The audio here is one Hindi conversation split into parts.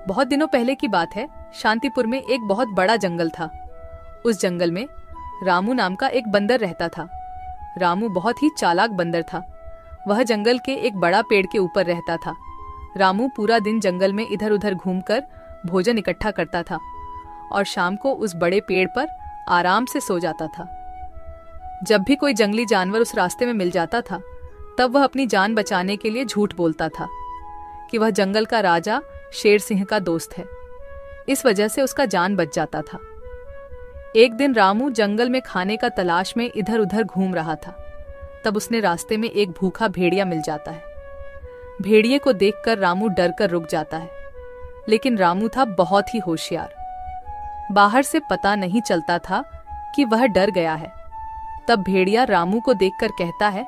बहुत दिनों पहले की बात है। शांतिपुर में एक बहुत बड़ा जंगल था। उस जंगल में रामू नाम का एक बंदर रहता था। रामू बहुत ही चालाक बंदर था। वह जंगल के एक बड़ा पेड़ के ऊपर रहता था। रामू पूरा दिन जंगल में इधर उधर घूमकर भोजन इकट्ठा करता था और शाम को उस बड़े पेड़ पर आराम से सो जाता था। जब भी कोई जंगली जानवर उस रास्ते में मिल जाता था, तब वह अपनी जान बचाने के लिए झूठ बोलता था कि वह जंगल का राजा शेर सिंह का दोस्त है। इस वजह से उसका जान बच जाता था। एक दिन रामू जंगल में खाने का तलाश में इधर उधर घूम रहा था। तब उसने रास्ते में एक भूखा भेड़िया मिल जाता है। भेड़िए को देखकर रामू डर कर रुक जाता है, लेकिन रामू था बहुत ही होशियार। बाहर से पता नहीं चलता था कि वह डर गया है। तब भेड़िया रामू को देखकर कहता है,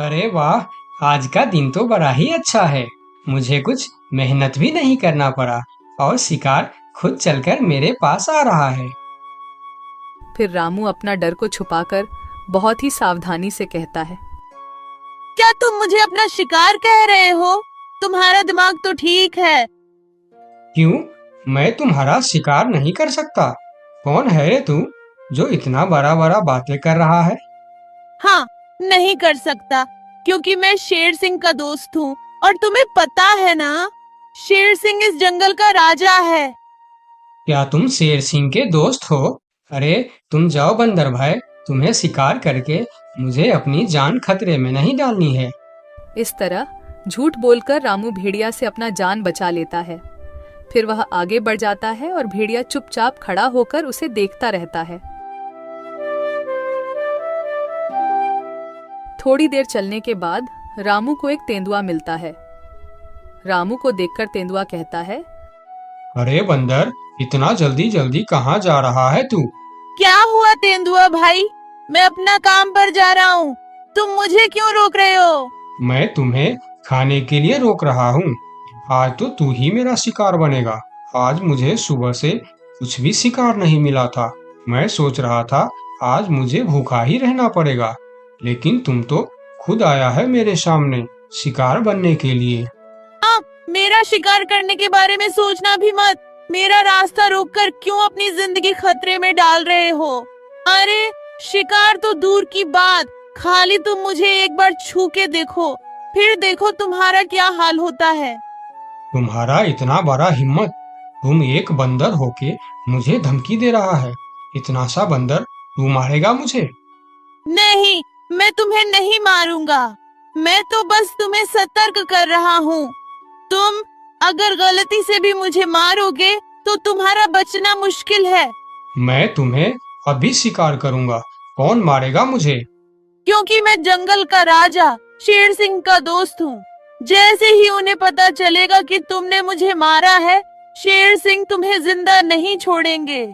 अरे वाह, आज का दिन तो बड़ा ही अच्छा है। मुझे कुछ मेहनत भी नहीं करना पड़ा और शिकार खुद चलकर मेरे पास आ रहा है। फिर रामू अपना डर को छुपाकर बहुत ही सावधानी से कहता है, क्या तुम मुझे अपना शिकार कह रहे हो? तुम्हारा दिमाग तो ठीक है। क्यों? मैं तुम्हारा शिकार नहीं कर सकता। कौन है रे तू जो इतना बड़ा बड़ा बातें कर रहा है? हाँ, नहीं कर सकता, क्योंकि मैं शेर सिंह का दोस्त हूँ और तुम्हें पता है ना, शेर सिंह इस जंगल का राजा है। क्या तुम शेर सिंह के दोस्त हो? अरे तुम जाओ बंदर भाई, तुम्हें शिकार करके मुझे अपनी जान खतरे में नहीं डालनी है। इस तरह झूठ बोलकर रामू भेड़िया से अपना जान बचा लेता है। फिर वह आगे बढ़ जाता है और भेड़िया चुपचाप खड़ा होकर उसे देखता रहता है। थोड़ी देर चलने के बाद रामू को एक तेंदुआ मिलता है। रामू को देखकर तेंदुआ कहता है, अरे बंदर, इतना जल्दी जल्दी कहाँ जा रहा है तू? क्या हुआ तेंदुआ भाई? मैं अपना काम पर जा रहा हूँ, तुम मुझे क्यों रोक रहे हो? मैं तुम्हें खाने के लिए रोक रहा हूँ। आज तो तू ही मेरा शिकार बनेगा। आज मुझे सुबह से कुछ भी शिकार नहीं मिला था। मैं सोच रहा था आज मुझे भूखा ही रहना पड़ेगा, लेकिन तुम तो खुद आया है मेरे सामने शिकार बनने के लिए। मेरा शिकार करने के बारे में सोचना भी मत। मेरा रास्ता रोककर क्यों अपनी जिंदगी खतरे में डाल रहे हो? अरे शिकार तो दूर की बात, खाली तुम मुझे एक बार छू के देखो, फिर देखो तुम्हारा क्या हाल होता है। तुम्हारा इतना बड़ा हिम्मत! तुम एक बंदर होके मुझे धमकी दे रहा है। इतना सा बंदर तू मारेगा मुझे? नहीं, मैं तुम्हें नहीं मारूंगा। मैं तो बस तुम्हें सतर्क कर रहा हूँ। तुम अगर गलती से भी मुझे मारोगे तो तुम्हारा बचना मुश्किल है। मैं तुम्हें अभी शिकार करूंगा। कौन मारेगा मुझे? क्योंकि मैं जंगल का राजा शेर सिंह का दोस्त हूँ। जैसे ही उन्हें पता चलेगा कि तुमने मुझे मारा है, शेर सिंह तुम्हें जिंदा नहीं छोड़ेंगे।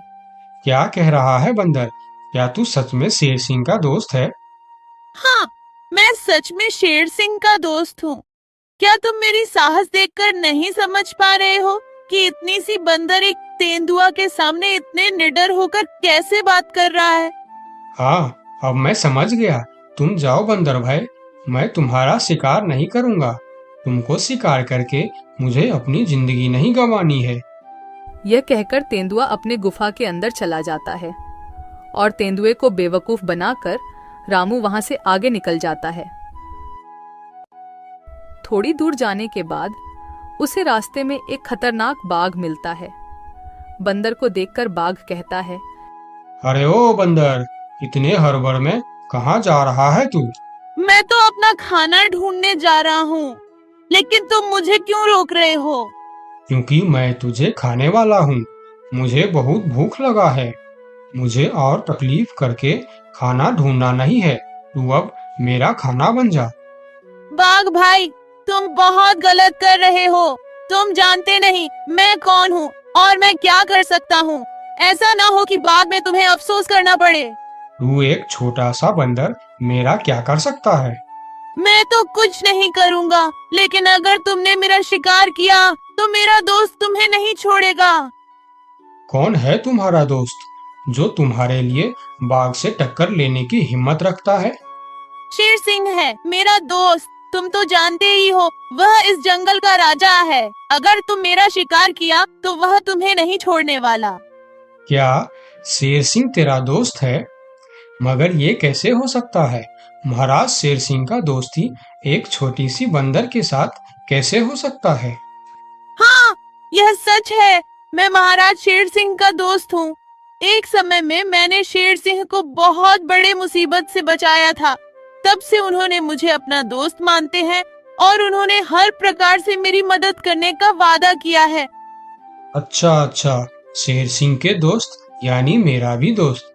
क्या कह रहा है बंदर? क्या तू सच में शेर सिंह का दोस्त है? हाँ, मैं सच में शेर सिंह का दोस्त हूँ। क्या तुम मेरी साहस देखकर नहीं समझ पा रहे हो कि इतनी सी बंदर एक तेंदुआ के सामने इतने निडर होकर कैसे बात कर रहा है? हाँ, अब मैं समझ गया। तुम जाओ बंदर भाई, मैं तुम्हारा शिकार नहीं करूंगा। तुमको शिकार करके मुझे अपनी जिंदगी नहीं गंवानी है। यह कहकर तेंदुआ अपने गुफा के अंदर चला जाता है और तेंदुए को बेवकूफ बनाकर रामू वहां से आगे निकल जाता है। थोड़ी दूर जाने के बाद उसे रास्ते में एक खतरनाक बाघ मिलता है। बंदर को देखकर बाघ कहता है, अरे ओ बंदर, इतने हड़बड़ में कहाँ जा रहा है तू? मैं तो अपना खाना ढूंढने जा रहा हूँ, लेकिन तुम मुझे क्यों रोक रहे हो? क्योंकि मैं तुझे खाने वाला हूँ। मुझे बहुत भूख लगा है। मुझे और तकलीफ करके खाना ढूंढना नहीं है। तू अब मेरा खाना बन जा। बाघ भाई, तुम बहुत गलत कर रहे हो। तुम जानते नहीं मैं कौन हूँ और मैं क्या कर सकता हूँ। ऐसा ना हो कि बाद में तुम्हें अफसोस करना पड़े। तू एक छोटा सा बंदर मेरा क्या कर सकता है? मैं तो कुछ नहीं करूँगा, लेकिन अगर तुमने मेरा शिकार किया तो मेरा दोस्त तुम्हें नहीं छोड़ेगा। कौन है तुम्हारा दोस्त जो तुम्हारे लिए बाघ से टक्कर लेने की हिम्मत रखता है? शेर सिंह है मेरा दोस्त। तुम तो जानते ही हो वह इस जंगल का राजा है। अगर तुम मेरा शिकार किया तो वह तुम्हें नहीं छोड़ने वाला। क्या शेर सिंह तेरा दोस्त है? मगर ये कैसे हो सकता है? महाराज शेर सिंह का दोस्ती एक छोटी सी बंदर के साथ कैसे हो सकता है? हाँ, यह सच है। मैं महाराज शेर सिंह का दोस्त हूँ। एक समय में मैंने शेर सिंह को बहुत बड़े मुसीबत से बचाया था। तब से उन्होंने मुझे अपना दोस्त मानते हैं और उन्होंने हर प्रकार से मेरी मदद करने का वादा किया है। अच्छा, शेर सिंह के दोस्त यानी मेरा भी दोस्त।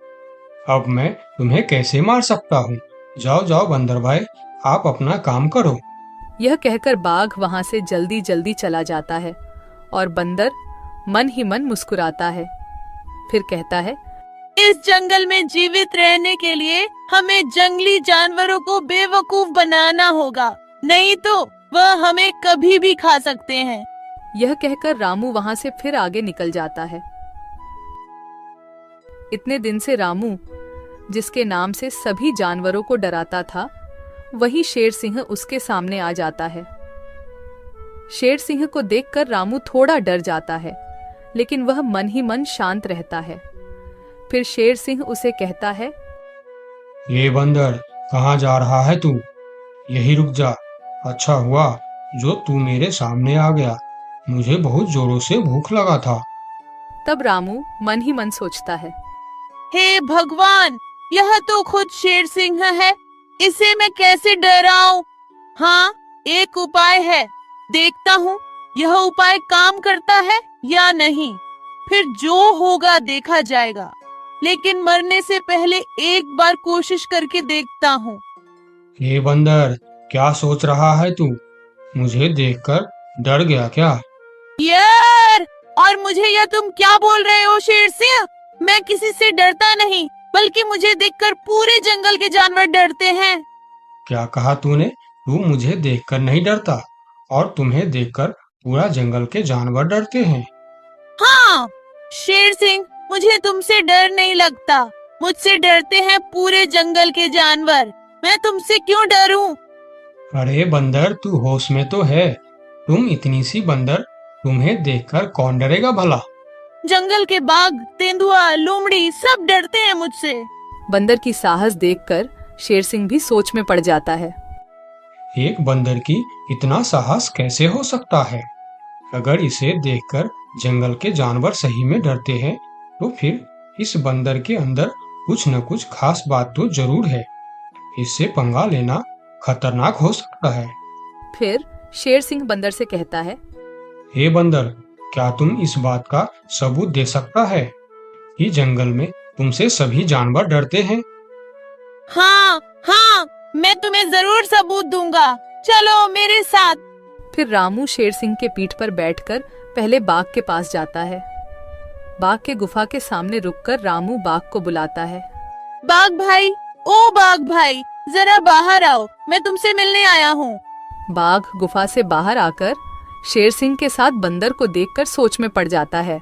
अब मैं तुम्हें कैसे मार सकता हूँ? जाओ बंदर भाई, आप अपना काम करो। यह कहकर बाघ वहां से जल्दी जल्दी चला जाता है और बंदर मन ही मन मुस्कुराता है। फिर कहता है, इस जंगल में जीवित रहने के लिए हमें जंगली जानवरों को बेवकूफ बनाना होगा, नहीं तो वह हमें कभी भी खा सकते हैं। यह कहकर रामू वहां से फिर आगे निकल जाता है। इतने दिन से रामू, जिसके नाम से सभी जानवरों को डराता था, वही शेर सिंह उसके सामने आ जाता है। शेर सिंह को देखकर रामू थोड़ा डर जाता है, लेकिन वह मन ही मन शांत रहता है। फिर शेर सिंह उसे कहता है, ये बंदर, कहाँ जा रहा है तू? यही रुक जा। अच्छा हुआ जो तू मेरे सामने आ गया, मुझे बहुत जोरों से भूख लगा था। तब रामू मन ही मन सोचता है, हे भगवान, यह तो खुद शेर सिंह है, इसे मैं कैसे डराऊं? हाँ, एक उपाय है, देखता हूँ यह उपाय काम करता है या नहीं। फिर जो होगा देखा जाएगा, लेकिन मरने से पहले एक बार कोशिश करके देखता हूँ। ये बंदर, क्या सोच रहा है तू? मुझे देखकर डर गया क्या? यार, और मुझे यह तुम क्या बोल रहे हो शेर सिंह? मैं किसी से डरता नहीं, बल्कि मुझे देखकर पूरे जंगल के जानवर डरते हैं। क्या कहा तूने? तू मुझे देखकर नहीं डरता और तुम्हें देखकर पूरा जंगल के जानवर डरते हैं? हाँ शेर सिंह, मुझे तुमसे डर नहीं लगता, मुझसे डरते हैं पूरे जंगल के जानवर। मैं तुमसे क्यों डरूं? अरे बंदर, तू होश में तो है? तुम इतनी सी बंदर, तुम्हें देखकर कौन डरेगा भला? जंगल के बाघ, तेंदुआ, लोमड़ी सब डरते हैं मुझसे। बंदर की साहस देखकर शेर सिंह भी सोच में पड़ जाता है। एक बंदर की इतना साहस कैसे हो सकता है? अगर इसे देखकर जंगल के जानवर सही में डरते हैं, तो फिर इस बंदर के अंदर कुछ न कुछ खास बात तो जरूर है। इससे पंगा लेना खतरनाक हो सकता है। फिर शेर सिंह बंदर से कहता है, हे बंदर, क्या तुम इस बात का सबूत दे सकता है कि जंगल में तुमसे सभी जानवर डरते हैं? हाँ, मैं तुम्हें जरूर सबूत दूंगा, चलो मेरे साथ। फिर रामू शेर सिंह के पीठ पर बैठकर पहले बाघ के पास जाता है। बाघ के गुफा के सामने रुककर रामू बाघ को बुलाता है, बाघ भाई, ओ बाघ भाई, जरा बाहर आओ, मैं तुमसे मिलने आया हूँ। बाघ गुफा से बाहर आकर शेर सिंह के साथ बंदर को देखकर सोच में पड़ जाता है।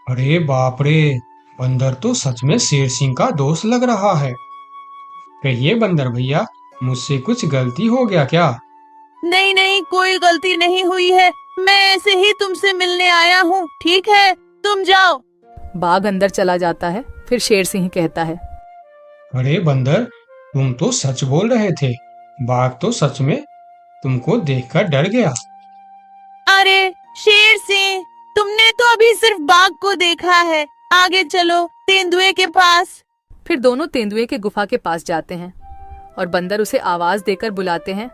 अरे बाप रे, बंदर तो सच में शेर सिंह का दोस्त लग रहा है। कहिए बंदर भैया, मुझसे कुछ गलती हो गया क्या? नहीं, कोई गलती नहीं हुई है, मैं ऐसे ही तुमसे मिलने आया हूँ, ठीक है, तुम जाओ। बाघ अंदर चला जाता है। फिर शेर सिंह कहता है, अरे बंदर, तुम तो सच बोल रहे थे। बाघ तो सच में तुमको देखकर डर गया। अरे शेर सिंह, तुमने तो अभी सिर्फ बाघ को देखा है, आगे चलो तेंदुए के पास। फिर दोनों तेंदुए के गुफा के पास जाते हैं और बंदर उसे आवाज देकर बुलाते हैं,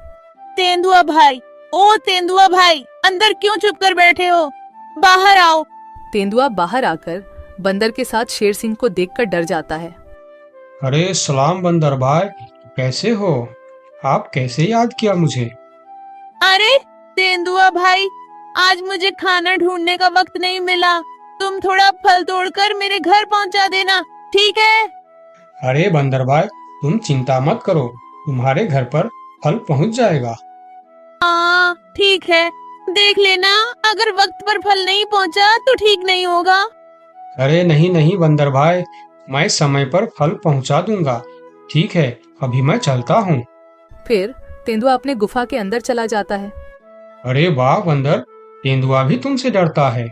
तेंदुआ भाई, ओ तेंदुआ भाई, अंदर क्यों चुप कर बैठे हो, बाहर आओ। तेंदुआ बाहर आकर बंदर के साथ शेर सिंह को देखकर डर जाता है। अरे सलाम बंदर भाई, कैसे हो? आप कैसे याद किया मुझे? अरे तेंदुआ भाई, आज मुझे खाना ढूंढने का वक्त नहीं मिला, तुम थोड़ा फल तोड़कर मेरे घर पहुंचा देना, ठीक है? अरे बंदर भाई, तुम चिंता मत करो, तुम्हारे घर पर फल पहुंच जाएगा। हाँ ठीक है, देख लेना, अगर वक्त पर फल नहीं पहुंचा तो ठीक नहीं होगा। अरे नहीं बंदर भाई, मैं समय पर फल पहुंचा दूंगा। ठीक है, अभी मैं चलता हूँ। फिर तेंदुआ अपने गुफा के अंदर चला जाता है। अरे वाह बंदर, तेंदुआ भी तुमसे डरता है।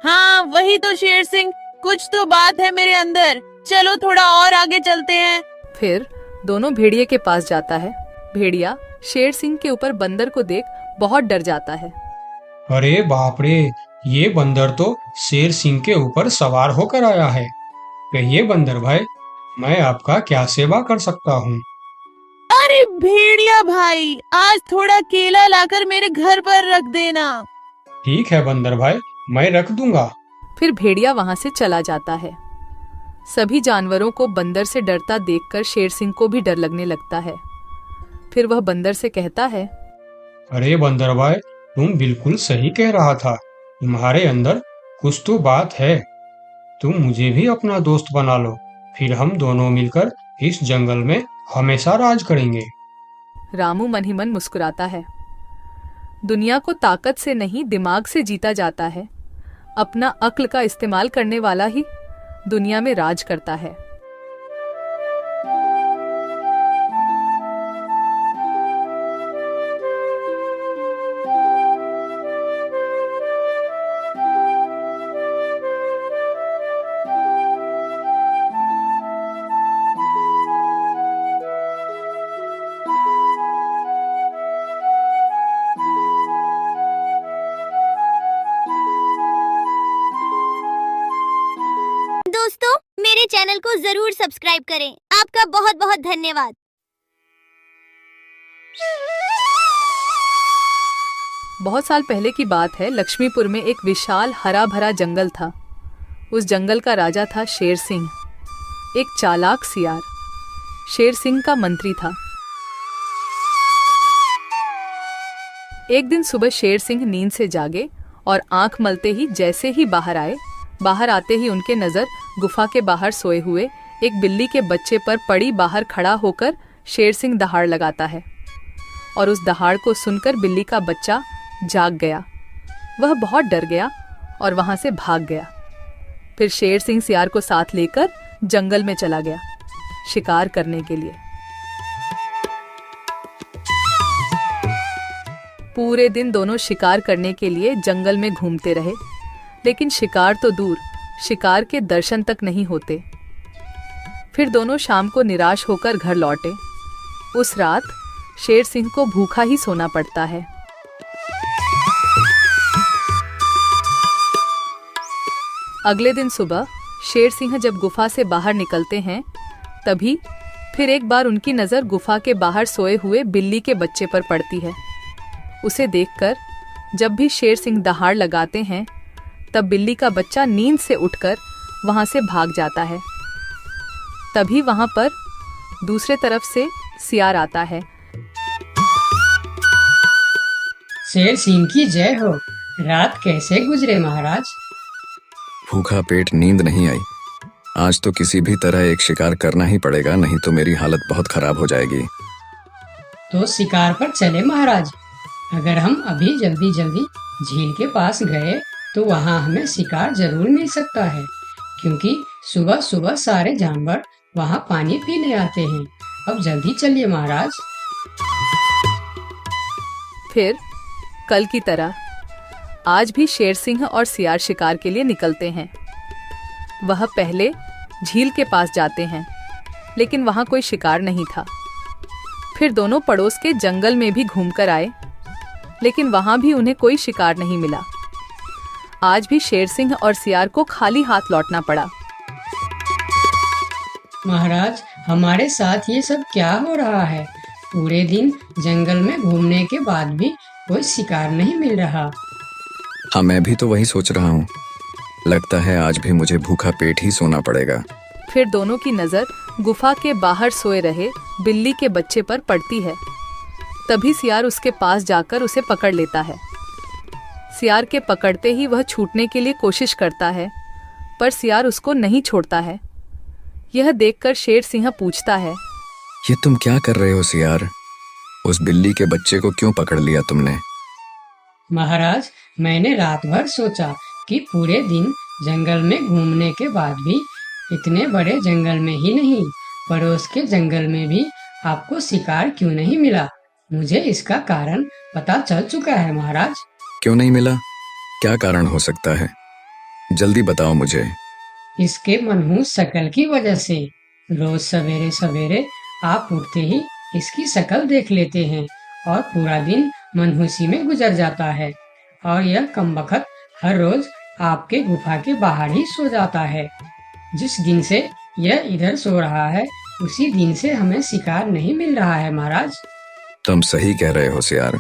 हाँ वही तो शेर सिंह, कुछ तो बात है मेरे अंदर। चलो थोड़ा और आगे चलते हैं। फिर दोनों भेड़िए के पास जाता है। भेड़िया शेर सिंह के ऊपर बंदर को देख बहुत डर जाता है। अरे बाप रे, ये बंदर तो शेर सिंह के ऊपर सवार होकर आया है। कहिए बंदर भाई, मैं आपका क्या सेवा कर सकता हूँ? अरे भेड़िया भाई, आज थोड़ा केला लाकर मेरे घर पर रख देना। ठीक है बंदर भाई, मैं रख दूंगा। फिर भेड़िया वहां से चला जाता है। सभी जानवरों को बंदर से डरता देखकर शेर सिंह को भी डर लगने लगता है। फिर वह बंदर से कहता है, अरे बंदर भाई, तुम बिल्कुल सही कह रहा था। तुम्हारे अंदर कुछ तो बात है। तुम मुझे भी अपना दोस्त बना लो, फिर हम दोनों मिलकर इस जंगल में हमेशा राज करेंगे। रामू मन ही मन मुस्कुराता है। दुनिया को ताकत से नहीं दिमाग से जीता जाता है। अपना अक्ल का इस्तेमाल करने वाला ही दुनिया में राज करता है। दोस्तों, मेरे चैनल को जरूर सब्सक्राइब करें। आपका बहुत बहुत धन्यवाद। बहुत साल पहले की बात है। लक्ष्मीपुर में एक विशाल हरा भरा जंगल था। उस जंगल का राजा था शेर सिंह, एक चालाक सियार। शेर सिंह का मंत्री था। एक दिन सुबह शेर सिंह नींद से जागे और आंख मलते ही जैसे ही बाहर आते ही उनके नजर गुफा के बाहर सोए हुए एक बिल्ली के बच्चे पर पड़ी। बाहर खड़ा होकर शेर सिंह दहाड़ लगाता है और उस दहाड़ को सुनकर बिल्ली का बच्चा जाग गया। वह बहुत डर गया और वहां से भाग गया। फिर शेर सिंह सियार को साथ लेकर जंगल में चला गया शिकार करने के लिए। पूरे दिन दोनों शिकार करने के लिए जंगल में घूमते रहे, लेकिन शिकार तो दूर, शिकार के दर्शन तक नहीं होते। फिर दोनों शाम को निराश होकर घर लौटे। उस रात शेर सिंह को भूखा ही सोना पड़ता है। अगले दिन सुबह शेर सिंह जब गुफा से बाहर निकलते हैं, तभी फिर एक बार उनकी नजर गुफा के बाहर सोए हुए बिल्ली के बच्चे पर पड़ती है। उसे देखकर जब भी शेर सिंह दहाड़ लगाते हैं, तब बिल्ली का बच्चा नींद से उठकर वहां से भाग जाता है। तभी वहां पर दूसरे तरफ से सियार आता है। शेर सिंह की जय हो। रात कैसे गुजरे महाराज? भूखा पेट, नींद नहीं आई। आज तो किसी भी तरह एक शिकार करना ही पड़ेगा, नहीं तो मेरी हालत बहुत खराब हो जाएगी। तो शिकार पर चले महाराज। अगर हम अभी जल्दी जल्दी झील के पास गए तो वहाँ हमें शिकार जरूर मिल सकता है, क्योंकि सुबह सुबह सारे जानवर वहाँ पानी पीने आते हैं। अब जल्दी चलिए महाराज। फिर कल की तरह आज भी शेर सिंह और सियार शिकार के लिए निकलते हैं। वह पहले झील के पास जाते हैं, लेकिन वहां कोई शिकार नहीं था। फिर दोनों पड़ोस के जंगल में भी घूमकर आए, लेकिन वहां भी उन्हें कोई शिकार नहीं मिला। आज भी शेर सिंह और सियार को खाली हाथ लौटना पड़ा। महाराज, हमारे साथ ये सब क्या हो रहा है? पूरे दिन जंगल में घूमने के बाद भी कोई शिकार नहीं मिल रहा। हाँ, मैं भी तो वही सोच रहा हूँ। लगता है आज भी मुझे भूखा पेट ही सोना पड़ेगा। फिर दोनों की नजर गुफा के बाहर सोए रहे बिल्ली के बच्चे पर पड़ती है। तभी सियार उसके पास जाकर उसे पकड़ लेता है। सियार के पकड़ते ही वह छूटने के लिए कोशिश करता है, पर सियार उसको नहीं छोड़ता है। यह देखकर शेर सिंह पूछता है, ये तुम क्या कर रहे हो सियार? उस बिल्ली के बच्चे को क्यों पकड़ लिया तुमने? महाराज, मैंने रात भर सोचा कि पूरे दिन जंगल में घूमने के बाद भी इतने बड़े जंगल में ही नहीं, पड़ोस के जंगल में भी आपको शिकार क्यों नहीं मिला। मुझे इसका कारण पता चल चुका है महाराज। क्यों नहीं मिला? क्या कारण हो सकता है? जल्दी बताओ मुझे। इसके मनहूस शक्ल की वजह से। रोज सवेरे सवेरे आप उठते ही इसकी शक्ल देख लेते हैं और पूरा दिन मनहूसी में गुजर जाता है। और यह कमबख्त हर रोज आपके गुफा के बाहर ही सो जाता है। जिस दिन से यह इधर सो रहा है उसी दिन से हमें शिकार नहीं मिल रहा है महाराज। तुम सही कह रहे हो सियार।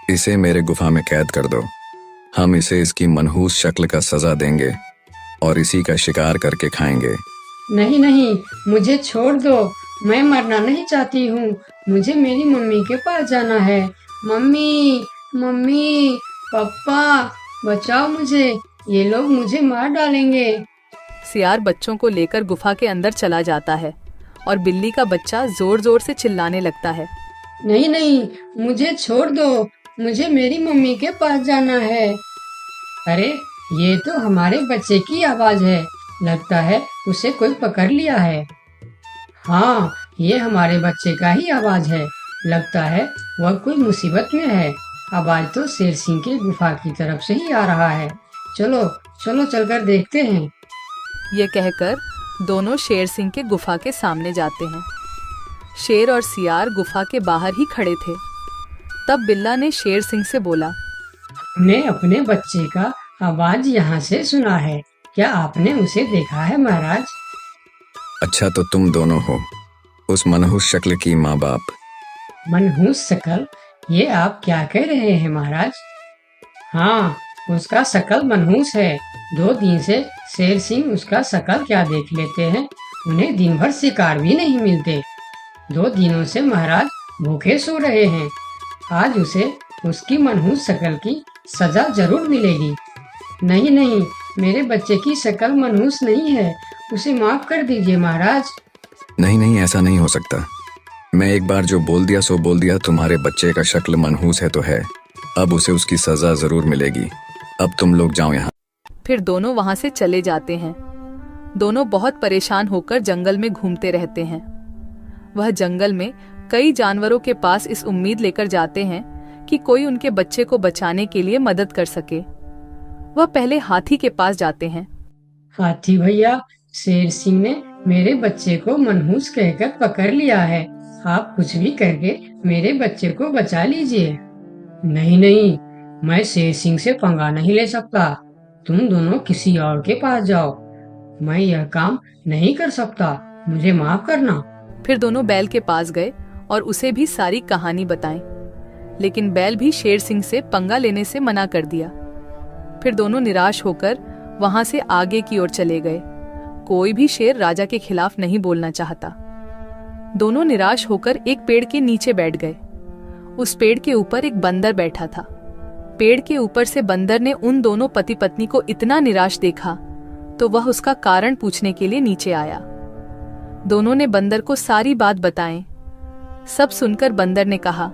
इसे मेरे गुफा में कैद कर दो। हम इसे इसकी मनहूस शक्ल का सजा देंगे और इसी का शिकार करके खाएंगे। नहीं नहीं, मुझे छोड़ दो। मैं मरना नहीं चाहती हूँ। मुझे मेरी मम्मी के पास जाना है। मम्मी, मम्मी, पापा, बचाओ मुझे। ये लोग मुझे मार डालेंगे। सियार बच्चों को लेकर गुफा के अंदर चला जाता है और बिल्ली का बच्चा जोर जोर से चिल्लाने लगता है। नहीं नहीं, मुझे छोड़ दो। मुझे मेरी मम्मी के पास जाना है। अरे, ये तो हमारे बच्चे की आवाज है। लगता है उसे कोई पकड़ लिया है। हाँ, ये हमारे बच्चे का ही आवाज है। लगता है वह कोई मुसीबत में है। आवाज तो शेर सिंह के गुफा की तरफ से ही आ रहा है। चलो चलो चलकर देखते हैं। ये कहकर दोनों शेर सिंह के गुफा के सामने जाते हैं। शेर और सियार गुफा के बाहर ही खड़े थे। तब बिल्ला ने शेर सिंह से बोला, हमने अपने बच्चे का आवाज यहाँ से सुना है। क्या आपने उसे देखा है महाराज? अच्छा, तो तुम दोनों हो उस मनहूस शक्ल की माँ बाप। मनहूस शकल? ये आप क्या कह रहे हैं महाराज? हाँ, उसका शकल मनहूस है। 2 दिन से शेर सिंह उसका शकल क्या देख लेते हैं। उन्हें दिन भर शिकार भी नहीं मिलते। 2 दिनों से महाराज भूखे सो रहे हैं। आज उसे उसकी मनहूस शक्ल की सजा जरूर मिलेगी। नहीं नहीं, मेरे बच्चे की शक्ल मनहूस नहीं है। उसे माफ कर दीजिए महाराज। नहीं नहीं, ऐसा नहीं हो सकता। मैं एक बार जो बोल दिया सो बोल दिया। तुम्हारे बच्चे का शक्ल मनहूस है तो है। अब उसे उसकी सजा जरूर मिलेगी। अब तुम लोग जाओ यहाँ। फिर दोनों वहां से चले जाते हैं। दोनों बहुत परेशान होकर जंगल में घूमते रहते हैं। वह जंगल में कई जानवरों के पास इस उम्मीद लेकर जाते हैं कि कोई उनके बच्चे को बचाने के लिए मदद कर सके। वह पहले हाथी के पास जाते हैं। हाथी भैया, शेर सिंह ने मेरे बच्चे को मनहूस कहकर पकड़ लिया है। आप कुछ भी करके मेरे बच्चे को बचा लीजिए। नहीं नहीं, मैं शेर सिंह से पंगा नहीं ले सकता। तुम दोनों किसी और के पास जाओ। मैं यह काम नहीं कर सकता। मुझे माफ करना। फिर दोनों बैल के पास गए और उसे भी सारी कहानी बताई। लेकिन बैल भी शेर सिंह से पंगा लेने से मना कर दिया। फिर दोनों निराश होकर वहां से आगे की ओर चले गए। कोई भी शेर राजा के खिलाफ नहीं बोलना चाहता। दोनों निराश होकर एक पेड़ के नीचे बैठ गए। उस पेड़ के ऊपर एक बंदर बैठा था। पेड़ के ऊपर से बंदर ने उन दोनों पति पत्नी को इतना निराश देखा तो वह उसका कारण पूछने के लिए नीचे आया। दोनों ने बंदर को सारी बात बताई। सब सुनकर बंदर ने कहा,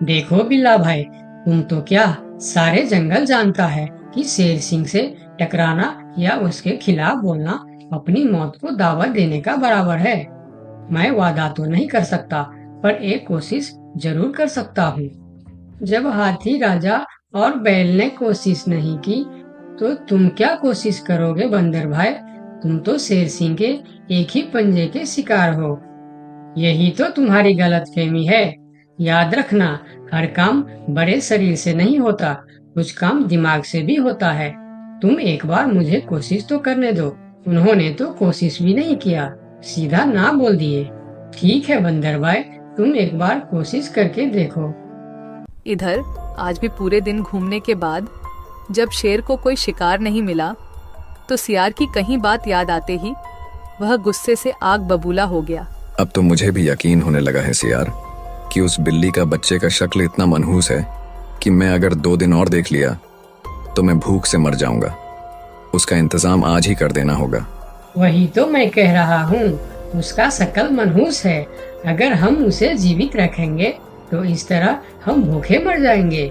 देखो बिल्ला भाई, तुम तो क्या सारे जंगल जानता है कि शेर सिंह से टकराना या उसके खिलाफ बोलना अपनी मौत को दावत देने का बराबर है। मैं वादा तो नहीं कर सकता, पर एक कोशिश जरूर कर सकता हूँ। जब हाथी राजा और बैल ने कोशिश नहीं की, तो तुम क्या कोशिश करोगे बंदर भाई? तुम तो शेर सिंह के एक ही पंजे के शिकार हो। यही तो तुम्हारी गलतफहमी है। याद रखना, हर काम बड़े शरीर से नहीं होता, कुछ काम दिमाग से भी होता है। तुम एक बार मुझे कोशिश तो करने दो। उन्होंने तो कोशिश भी नहीं किया, सीधा ना बोल दिए। ठीक है बंदर भाई, तुम एक बार कोशिश करके देखो। इधर आज भी पूरे दिन घूमने के बाद जब शेर को कोई शिकार नहीं मिला तो सियार की कहीं बात याद आते ही वह गुस्से से आग बबूला हो गया। अब तो मुझे भी यकीन होने लगा है सियार कि उस बिल्ली का बच्चे का शक्ल इतना मनहूस है कि मैं अगर 2 दिन और देख लिया तो मैं भूख से मर जाऊंगा। उसका इंतजाम आज ही कर देना होगा। वही तो मैं कह रहा हूँ, उसका शक्ल मनहूस है। अगर हम उसे जीवित रखेंगे तो इस तरह हम भूखे मर जाएंगे।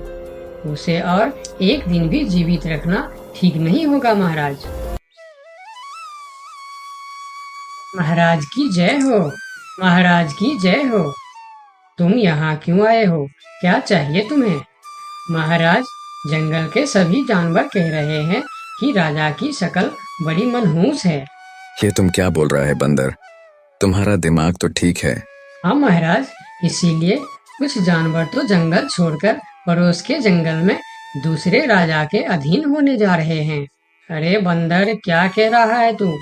उसे और एक दिन भी जीवित रखना ठीक नहीं होगा महाराज। महाराज की जय हो, महाराज की जय हो। तुम यहाँ क्यों आए हो? क्या चाहिए तुम्हें? महाराज, जंगल के सभी जानवर कह रहे हैं कि राजा की शक्ल बड़ी मनहूस है। ये तुम क्या बोल रहा है बंदर? तुम्हारा दिमाग तो ठीक है। हाँ महाराज, इसीलिए कुछ जानवर तो जंगल छोड़कर पड़ोस के जंगल में दूसरे राजा के अधीन होने जा रहे हैं। अरे बंदर, क्या कह रहा है तू?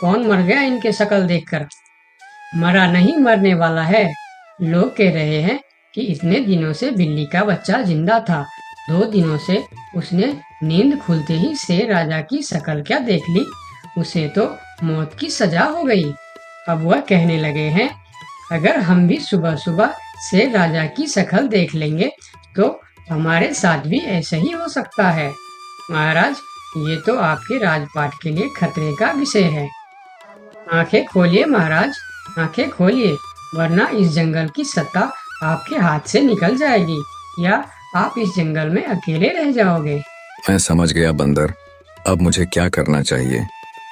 कौन मर गया इनके शक्ल देखकर? मरा नहीं, मरने वाला है। लोग कह रहे हैं कि इतने दिनों से बिल्ली का बच्चा जिंदा था। 2 दिनों से उसने नींद खुलते ही शेर राजा की शक्ल क्या देख ली, उसे तो मौत की सजा हो गई। अब वह कहने लगे हैं, अगर हम भी सुबह सुबह शेर राजा की शक्ल देख लेंगे तो हमारे साथ भी ऐसा ही हो सकता है। महाराज, ये तो आपके राजपाट के लिए खतरे का विषय है। आंखें खोलिए महाराज, आंखें खोलिए, वरना इस जंगल की सत्ता आपके हाथ से निकल जाएगी या आप इस जंगल में अकेले रह जाओगे। मैं समझ गया बंदर, अब मुझे क्या करना चाहिए?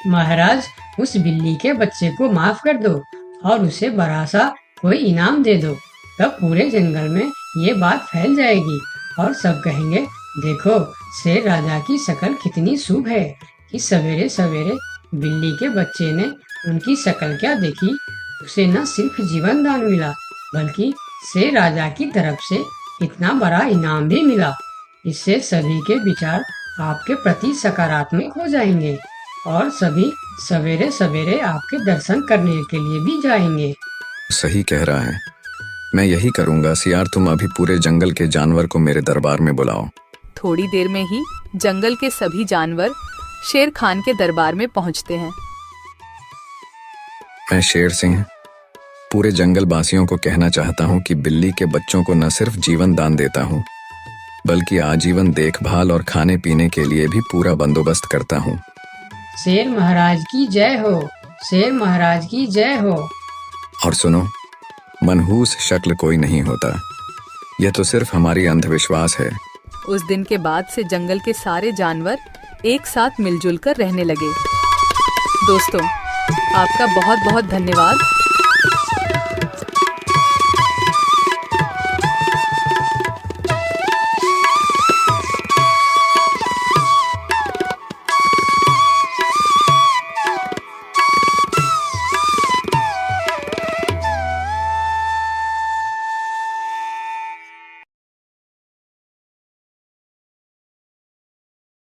महाराज, उस बिल्ली के बच्चे को माफ कर दो और उसे बड़ा सा कोई इनाम दे दो। तब पूरे जंगल में ये बात फैल जाएगी और सब कहेंगे, देखो शेर राजा की शक्ल कितनी शुभ है कि सवेरे सवेरे बिल्ली के बच्चे ने उनकी शक्ल क्या देखी, उसे न सिर्फ जीवन दान मिला बल्कि शेर राजा की तरफ से इतना बड़ा इनाम भी मिला। इससे सभी के विचार आपके प्रति सकारात्मक हो जाएंगे और सभी सवेरे सवेरे आपके दर्शन करने के लिए भी जाएंगे। सही कह रहा है, मैं यही करूंगा। सियार, तुम अभी पूरे जंगल के जानवर को मेरे दरबार में बुलाओ। थोड़ी देर में ही जंगल के सभी जानवर शेर खान के दरबार में पहुंचते हैं। मैं शेर सिंह पूरे जंगल वासियों को कहना चाहता हूँ कि बिल्ली के बच्चों को न सिर्फ जीवन दान देता हूँ बल्कि आजीवन देखभाल और खाने पीने के लिए भी पूरा बंदोबस्त करता हूँ। शेर महाराज की जय हो, शेर महाराज की जय हो। और सुनो, मनहूस शक्ल कोई नहीं होता, यह तो सिर्फ हमारी अंधविश्वास है। उस दिन के बाद से जंगल के सारे जानवर एक साथ मिलजुल कर रहने लगे। दोस्तों, आपका बहुत बहुत धन्यवाद